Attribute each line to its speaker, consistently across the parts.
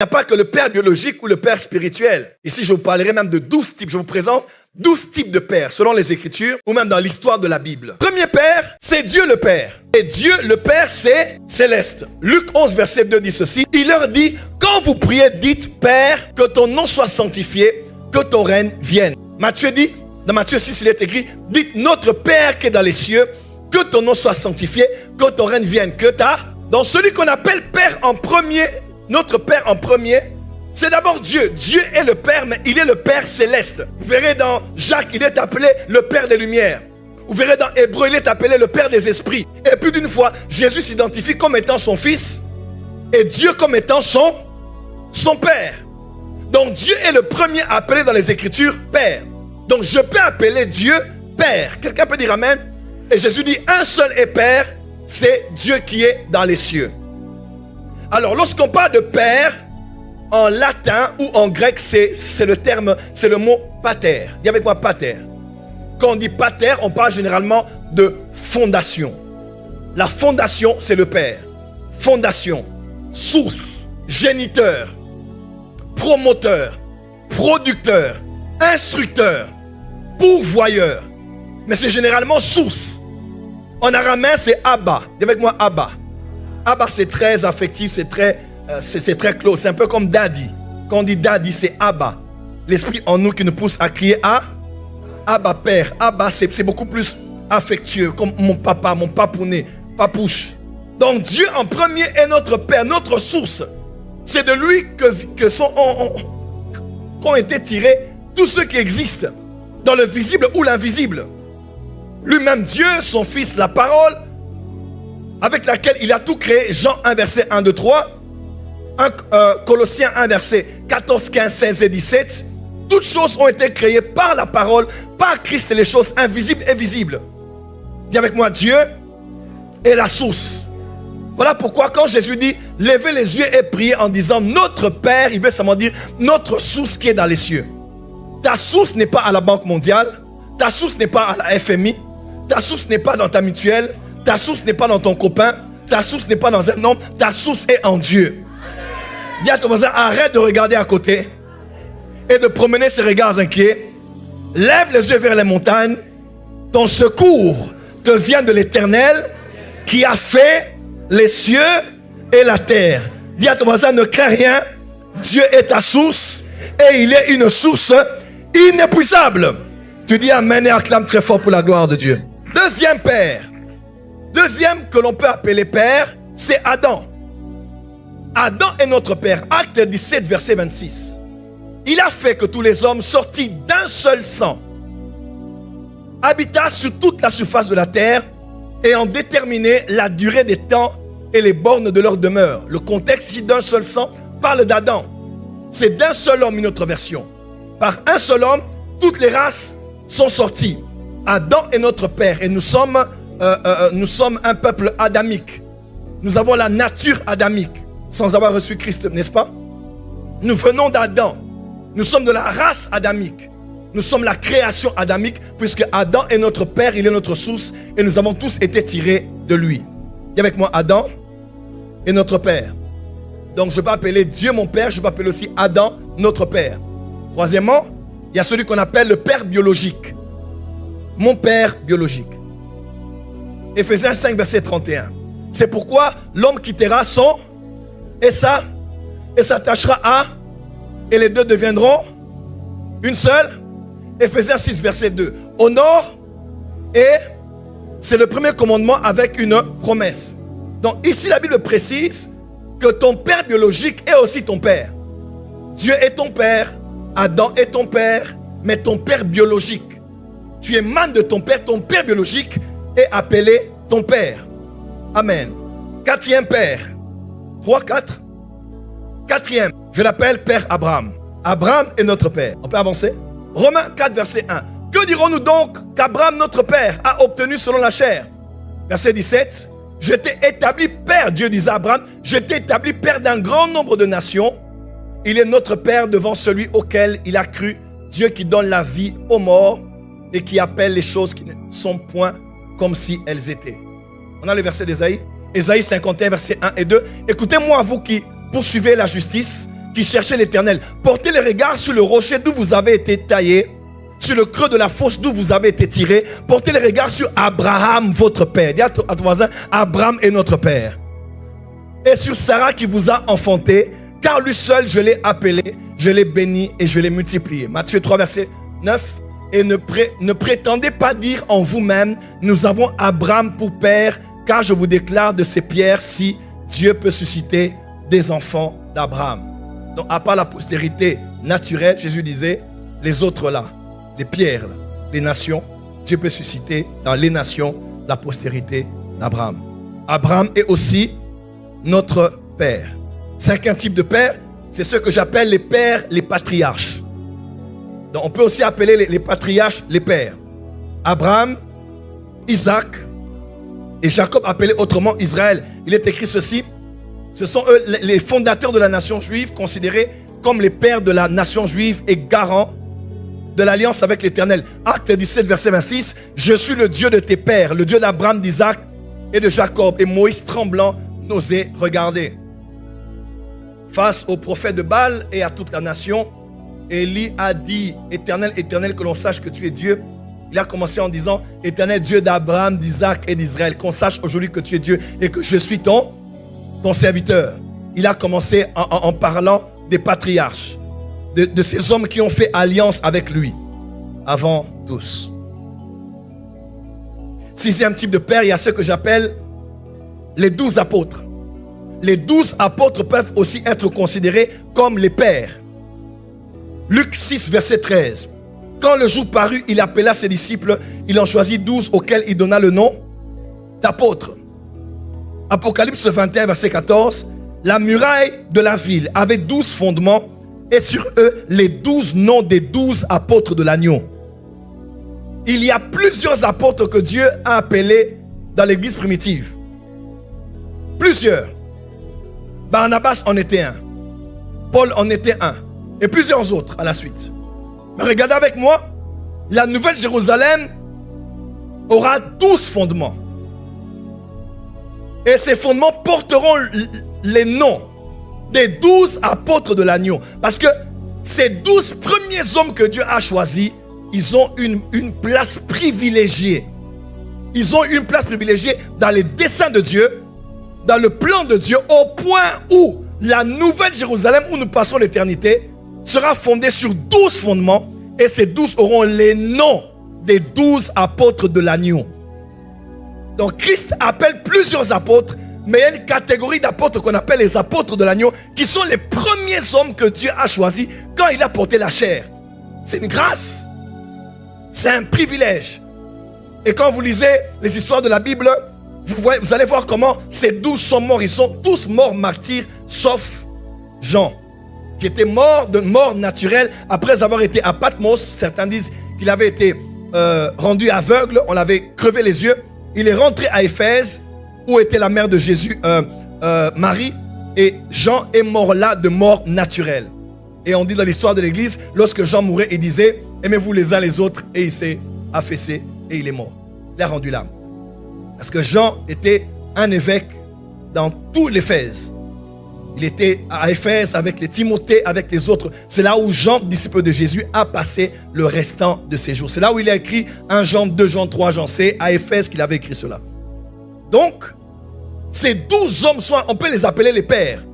Speaker 1: Il n'y a pas que le père biologique ou le père spirituel. Ici, je vous parlerai même de 12 types. Je vous présente 12 types de pères, selon les Écritures, ou même dans l'histoire de la Bible. Premier père, c'est Dieu le Père. Et Dieu le Père, c'est céleste. Luc 11, verset 2 dit ceci. Il leur dit, quand vous priez, dites, Père, que ton nom soit sanctifié, que ton règne vienne. Matthieu dit, dans Matthieu 6, il est écrit, dites, notre Père qui est dans les cieux, que ton nom soit sanctifié, que ton règne vienne, que ta... Donc celui qu'on appelle Père en premier, notre Père en premier, c'est d'abord Dieu. Dieu est le Père, mais il est le Père céleste. Vous verrez dans Jacques, il est appelé le Père des Lumières. Vous verrez dans Hébreu, il est appelé le Père des Esprits. Et plus d'une fois, Jésus s'identifie comme étant son Fils et Dieu comme étant son Père. Donc Dieu est le premier appelé dans les Écritures Père. Donc je peux appeler Dieu Père. Quelqu'un peut dire Amen? Et Jésus dit, un seul est Père, c'est Dieu qui est dans les cieux. Alors, lorsqu'on parle de Père, en latin ou en grec, c'est le terme, c'est le mot pater. Dis avec moi pater. Quand on dit pater, on parle généralement de fondation. La fondation, c'est le Père. Fondation, source, géniteur, promoteur, producteur, instructeur, pourvoyeur. Mais c'est généralement source. En araméen, c'est Abba. Dis avec moi Abba. Abba, c'est très affectif, c'est très close. C'est un peu comme Daddy. Quand on dit Daddy, c'est Abba. L'esprit en nous qui nous pousse à crier à Abba Père. Abba, c'est beaucoup plus affectueux, comme mon papa, mon papounet, papouche. Donc Dieu en premier est notre Père, notre source. C'est de lui qu'ont été tirés tous ceux qui existent, dans le visible ou l'invisible. Lui-même Dieu, son Fils, la parole, avec laquelle il a tout créé. Jean 1, verset 1, 2, 3. Colossiens 1, verset 14, 15, 16 et 17. Toutes choses ont été créées par la parole, par Christ, et les choses invisibles et visibles. Dis avec moi, Dieu est la source. Voilà pourquoi quand Jésus dit, levez les yeux et priez en disant, notre Père, il veut seulement dire, notre source qui est dans les cieux. Ta source n'est pas à la Banque mondiale, ta source n'est pas à la FMI, ta source n'est pas dans ta mutuelle, ta source n'est pas dans ton copain, ta source n'est pas dans un homme, ta source est en Dieu. Dis à ton voisin, arrête de regarder à côté et de promener ses regards inquiets. Lève les yeux vers les montagnes. Ton secours te vient de l'Éternel qui a fait les cieux et la terre. Dis à ton voisin, ne crains rien. Dieu est ta source et il est une source inépuisable. Tu dis amen et acclame très fort pour la gloire de Dieu. Deuxième Père. Deuxième que l'on peut appeler Père, c'est Adam. Adam est notre Père. Acte 17, verset 26. Il a fait que tous les hommes sortis d'un seul sang habitassent sur toute la surface de la terre et ont déterminé la durée des temps et les bornes de leur demeure. Le contexte ici d'un seul sang parle d'Adam. C'est d'un seul homme, une autre version. Par un seul homme, toutes les races sont sorties. Adam est notre Père et nous sommes un peuple adamique. Nous avons la nature adamique sans avoir reçu Christ, n'est-ce pas? Nous venons d'Adam. Nous sommes de la race adamique. Nous sommes la création adamique puisque Adam est notre Père, il est notre source et nous avons tous été tirés de lui. Dis avec moi, Adam est notre Père. Donc je peux appeler Dieu mon Père, je peux appeler aussi Adam notre Père. Troisièmement, il y a celui qu'on appelle le Père biologique. Mon Père biologique. Éphésiens 5, verset 31. C'est pourquoi l'homme quittera son et s'attachera à, et les deux deviendront une seule. Éphésiens 6, verset 2. Honore, et c'est le premier commandement avec une promesse. Donc ici la Bible précise que ton Père biologique est aussi ton Père. Dieu est ton Père, Adam est ton Père, mais ton Père biologique. Tu émanes de ton Père biologique est appelé ton Père. Amen. Quatrième Père. 3, 4. Quatrième, je l'appelle Père Abraham. Abraham est notre Père. On peut avancer? Romains 4, verset 1. Que dirons-nous donc qu'Abraham, notre Père, a obtenu selon la chair? Verset 17. Je t'ai établi Père, Dieu disait à Abraham, je t'ai établi Père d'un grand nombre de nations. Il est notre Père devant celui auquel il a cru, Dieu qui donne la vie aux morts et qui appelle les choses qui ne sont point comme si elles étaient. On a le verset d'Ésaïe. Ésaïe 51, verset 1 et 2. Écoutez-moi, vous qui poursuivez la justice, qui cherchaient l'Éternel. Portez les regards sur le rocher d'où vous avez été taillé, sur le creux de la fosse d'où vous avez été tiré. Portez les regards sur Abraham, votre père. Dis à ton voisin, Abraham est notre père. Et sur Sarah qui vous a enfanté, car lui seul je l'ai appelé, je l'ai béni et je l'ai multiplié. Matthieu 3, verset 9. Et ne prétendez pas dire en vous-même, nous avons Abraham pour père, car je vous déclare de ces pierres, si Dieu peut susciter des enfants d'Abraham. Donc à part la postérité naturelle, Jésus disait, les autres là, les pierres, là, les nations, Dieu peut susciter dans les nations la postérité d'Abraham. Abraham est aussi notre père. Cinquième type de père, c'est ce que j'appelle les pères, les patriarches. Donc on peut aussi appeler les patriarches les pères. Abraham, Isaac et Jacob, appelé autrement Israël. Il est écrit ceci, ce sont eux les fondateurs de la nation juive, considérés comme les pères de la nation juive et garants de l'alliance avec l'Éternel. Acte 17, verset 26, je suis le Dieu de tes pères, le Dieu d'Abraham, d'Isaac et de Jacob. Et Moïse, tremblant, n'osait regarder. Face au prophète de Baal et à toute la nation, Élie a dit, Éternel, Éternel, que l'on sache que tu es Dieu. Il a commencé en disant, Éternel, Dieu d'Abraham, d'Isaac et d'Israël, qu'on sache aujourd'hui que tu es Dieu et que je suis ton serviteur. Il a commencé en parlant des patriarches, de ces hommes qui ont fait alliance avec lui, avant tous. Sixième type de père, il y a ce que j'appelle les 12 apôtres. Les 12 apôtres peuvent aussi être considérés comme les pères. Luc 6, verset 13. Quand le jour parut, il appela ses disciples. Il en choisit 12 auxquels il donna le nom d'apôtres. Apocalypse 21, verset 14. La muraille de la ville avait 12 fondements et sur eux les 12 noms des 12 apôtres de l'agneau. Il y a plusieurs apôtres que Dieu a appelés dans l'église primitive. Plusieurs. Barnabas en était un. Paul en était un. Et plusieurs autres à la suite. Mais regardez avec moi, la Nouvelle Jérusalem aura 12 fondements. Et ces fondements porteront les noms des 12 apôtres de l'agneau. Parce que ces 12 premiers hommes que Dieu a choisis, ils ont une place privilégiée. Ils ont une place privilégiée dans les desseins de Dieu, dans le plan de Dieu, au point où la Nouvelle Jérusalem, où nous passons l'éternité, sera fondée sur 12 fondements. Et ces 12 auront les noms des 12 apôtres de l'agneau. Donc Christ appelle plusieurs apôtres, mais il y a une catégorie d'apôtres qu'on appelle les apôtres de l'agneau, qui sont les premiers hommes que Dieu a choisis quand il a porté la chair. C'est une grâce. C'est un privilège. Et quand vous lisez les histoires de la Bible, vous allez voir comment ces 12 sont morts. Ils sont tous morts martyrs, sauf Jean, qui était mort de mort naturelle après avoir été à Patmos. Certains disent qu'il avait été rendu aveugle, on l'avait crevé les yeux. Il est rentré à Éphèse, où était la mère de Jésus, Marie, et Jean est mort là de mort naturelle. Et on dit dans l'histoire de l'église, lorsque Jean mourait, il disait, aimez-vous les uns les autres, et il s'est affaissé et il est mort. Il a rendu l'âme. Parce que Jean était un évêque dans tout l'Éphèse. Il était à Éphèse avec les Timothée, avec les autres. C'est là où Jean, disciple de Jésus, a passé le restant de ses jours. C'est là où il a écrit 1 Jean, 2 Jean, 3 Jean. C'est à Éphèse qu'il avait écrit cela. Donc, ces 12 hommes, on peut les appeler les pères.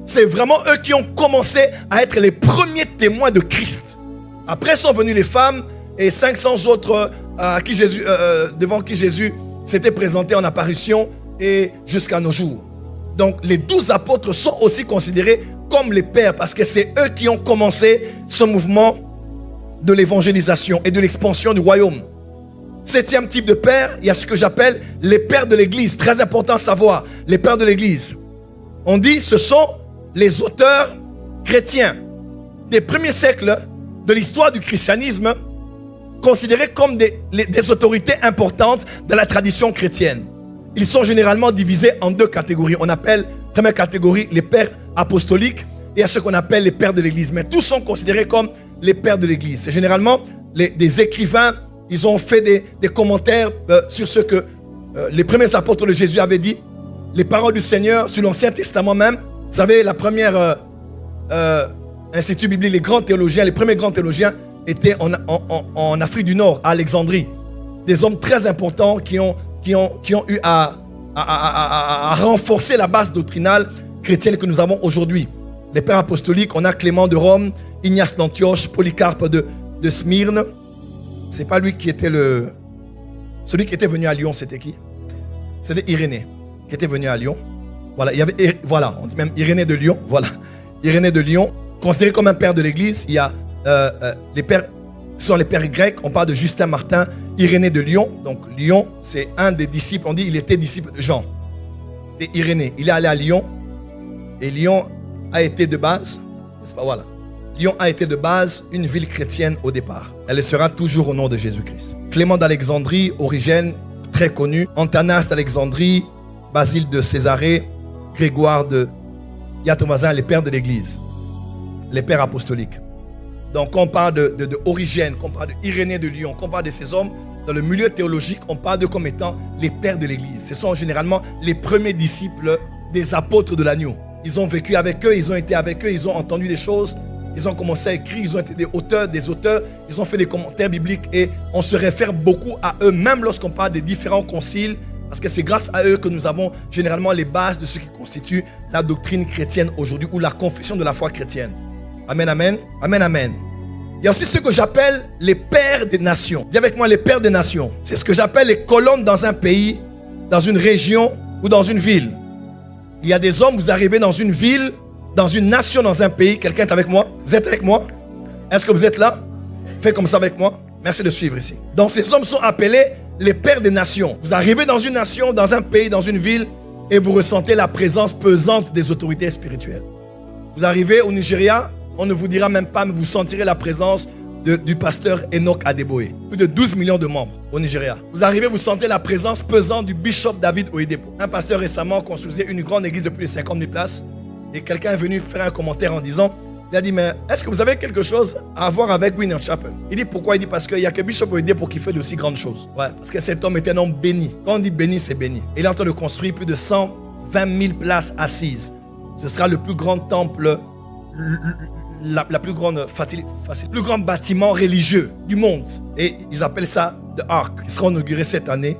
Speaker 1: C'est vraiment eux qui ont commencé à être les premiers témoins de Christ. Après sont venues les femmes et 500 autres devant qui Jésus s'était présenté en apparition et jusqu'à nos jours. Donc les 12 apôtres sont aussi considérés comme les pères parce que c'est eux qui ont commencé ce mouvement de l'évangélisation et de l'expansion du royaume. Septième type de père, il y a ce que j'appelle les pères de l'église. Très important à savoir, les pères de l'église. On dit ce sont les auteurs chrétiens des premiers siècles de l'histoire du christianisme, considérés comme des autorités importantes de la tradition chrétienne. Ils sont généralement divisés en deux catégories. On appelle, première catégorie, les pères apostoliques et à ce qu'on appelle les pères de l'église. Mais tous sont considérés comme les pères de l'église. C'est généralement des écrivains, ils ont fait des commentaires sur ce que les premiers apôtres de Jésus avaient dit, les paroles du Seigneur sur l'Ancien Testament même. Vous savez, la première Institut biblique, les grands théologiens, les premiers grands théologiens étaient en Afrique du Nord, à Alexandrie. Des hommes très importants qui ont eu à renforcer la base doctrinale chrétienne que nous avons aujourd'hui. Les pères apostoliques, on a Clément de Rome, Ignace d'Antioche, Polycarpe de Smyrne. C'est pas lui qui était celui qui était venu à Lyon, c'était qui? C'était Irénée qui était venu à Lyon. Voilà, on dit même Irénée de Lyon. Voilà, Irénée de Lyon, considéré comme un père de l'Église. Il y a les pères, ce sont les pères grecs. On parle de Justin Martin, Irénée de Lyon. Donc Lyon, c'est un des disciples. On dit il était disciple de Jean. C'était Irénée. Il est allé à Lyon et Lyon a été de base, n'est-ce pas? Voilà. Lyon a été de base une ville chrétienne au départ. Elle le sera toujours au nom de Jésus-Christ. Clément d'Alexandrie, Origène, très connu. Antanas d'Alexandrie, Basile de Césarée, Grégoire de Yatomazin, les pères de l'Église, les pères apostoliques. Donc quand on parle de Origène, quand on parle d'Irénée de Lyon, quand on parle de ces hommes, dans le milieu théologique, on parle d'eux comme étant les pères de l'Église. Ce sont généralement les premiers disciples des apôtres de l'agneau. Ils ont vécu avec eux, ils ont été avec eux, ils ont entendu des choses, ils ont commencé à écrire, ils ont été des auteurs, ils ont fait des commentaires bibliques et on se réfère beaucoup à eux, même lorsqu'on parle des différents conciles, parce que c'est grâce à eux que nous avons généralement les bases de ce qui constitue la doctrine chrétienne aujourd'hui ou la confession de la foi chrétienne. Amen, amen, amen, amen. Il y a aussi ce que j'appelle les pères des nations. Dis avec moi les pères des nations. C'est ce que j'appelle les colonnes dans un pays, dans une région ou dans une ville. Il y a des hommes, vous arrivez dans une ville, dans une nation, dans un pays. Quelqu'un est avec moi? Vous êtes avec moi? Est-ce que vous êtes là? Faites comme ça avec moi. Merci de suivre ici. Donc ces hommes sont appelés les pères des nations. Vous arrivez dans une nation, dans un pays, dans une ville et vous ressentez la présence pesante des autorités spirituelles. Vous arrivez au Nigeria, on ne vous dira même pas, mais vous sentirez la présence du pasteur Enoch Adeboye. Plus de 12 millions de membres au Nigeria. Vous arrivez, vous sentez la présence pesante du bishop David Oyedepo. Un pasteur récemment construisait une grande église de plus de 50 000 places. Et quelqu'un est venu faire un commentaire en disant, il a dit, mais est-ce que vous avez quelque chose à voir avec Winner Chapel? Il dit, pourquoi? Il dit, parce qu'il n'y a que Bishop Oyedepo qui fait de si grandes choses. Ouais, parce que cet homme est un homme béni. Quand on dit béni, c'est béni. Il est en train de construire plus de 120 000 places assises. Ce sera le plus grand temple, la plus grande le plus grand bâtiment religieux du monde. Et ils appellent ça The Ark. Il sera inauguré cette année.